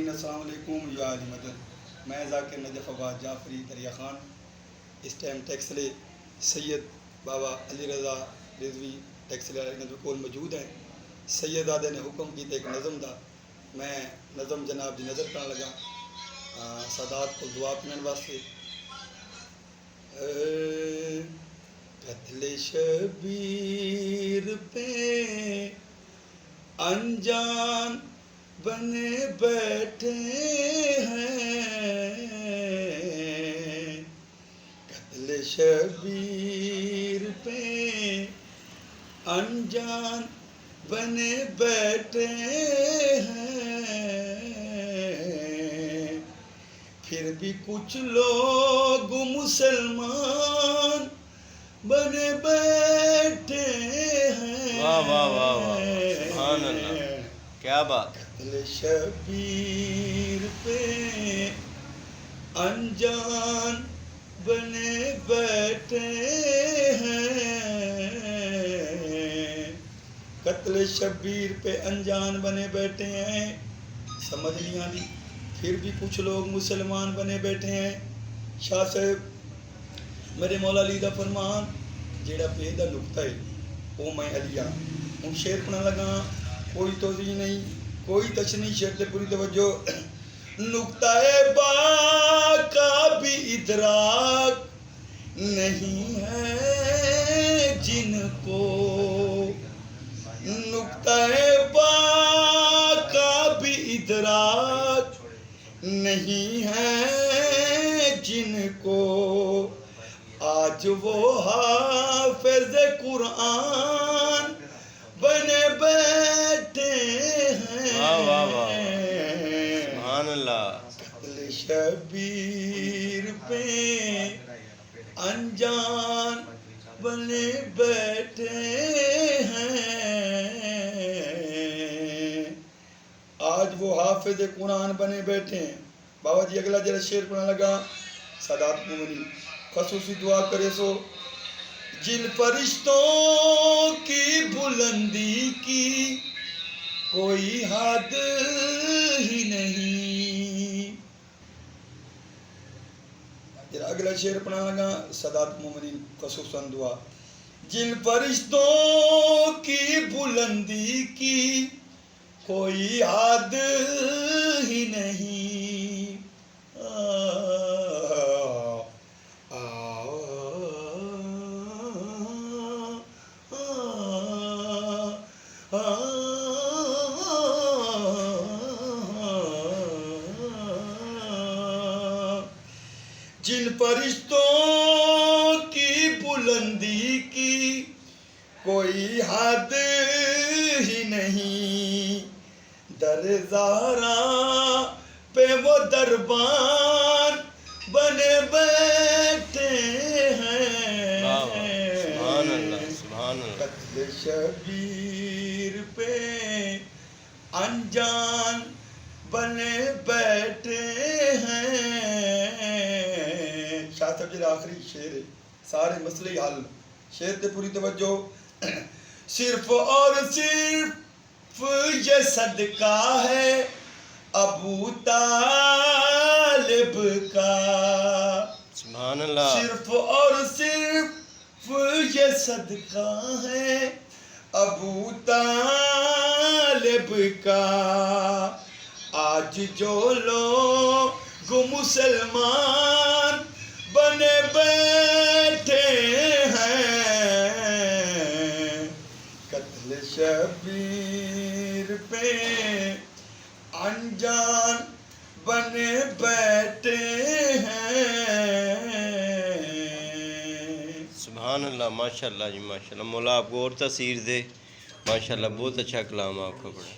ناظرین السلام علیکم یا علی مدد میں ذاکر نجف آباد جعفری دریا خان اس ٹائم ٹیکسلے سید بابا علی رضا رضوی ٹیکسلے کول موجود ہیں. سید آدھے نے حکم کی ایک نظم دا میں نظم جناب دی نظر کرنے لگا سادات کو دعا پڑھنے واسطے. قتل شبیر پہ انجان بنے بیٹھے ہیں, قتل شبیر پہ انجان بنے بیٹھے ہیں, پھر بھی کچھ لوگ مسلمان بنے بیٹھے ہیں. واہ واہ واہ واہ سبحان اللہ, کیا بات. قتل شبیر پہ انجان بنے بیٹھے ہیں, قتل شبیر پہ انجان بنے بیٹھے ہیں. سمجھ نہیں آتی. پھر بھی کچھ لوگ مسلمان بنے بیٹھے ہیں. شاہ صاحب میرے مولا علی دا فرمان جیڑا پہ دا نقطہ ہے وہ میں علیہ ہوں شعر پڑھنا لگا. کوئی توضیح نہیں, کوئی تشنیح, شعر تے پوری توجہ. نقطہ با کا بھی ادراک نہیں ہے جن کو, نقطہ با کا بھی ادراک نہیں ہے جن کو, آج وہ حافظ قرآن بنے بیٹھے ہیں. واہ واہ واہ سبحان اللہ. قتل شبیر پہ انجان بنے بیٹھے ہیں, آج وہ حافظ قرآن بنے بیٹھے ہیں. بابا جی اگلا جرا شعر پڑھنے لگا سادات مومنی خصوصی دعا کرے سو. جن فرشتوں کی بلندی کی کوئی حد ہی نہیں. اگلا شعر پڑھنا لگا سادات مومنین خصوصاً دعا. جن فرشتوں کی بلندی کی کوئی حد ہی نہیں, جن فرشتوں کی بلندی کی کوئی حد ہی نہیں, در زہرا پہ وہ دربان بنے بیٹھے ہیں. سبحان اللہ سبحان اللہ. قتل شبیر پہ انجان بنے بیٹھے ہیں. شاہ صاحب جی آخری شعر ہے, سارے مسئلے حل. شعر تے پوری توجہ. صرف اور صرف یہ صدقہ ہے ابو طالب کا, سبحان اللہ. صرف اور صرف یہ صدقہ ہے ابو طالب کا. آج جو لوگ مسلمان بنے بیٹھے ہیں, قتل شبیر پہ انجان بنے بیٹھے ہیں. سبحان اللہ ماشاء اللہ جی ماشاء اللہ. مولا آپ کو اور تاثیر دے. ماشاء اللہ بہت اچھا کلام آپ کا پڑھا.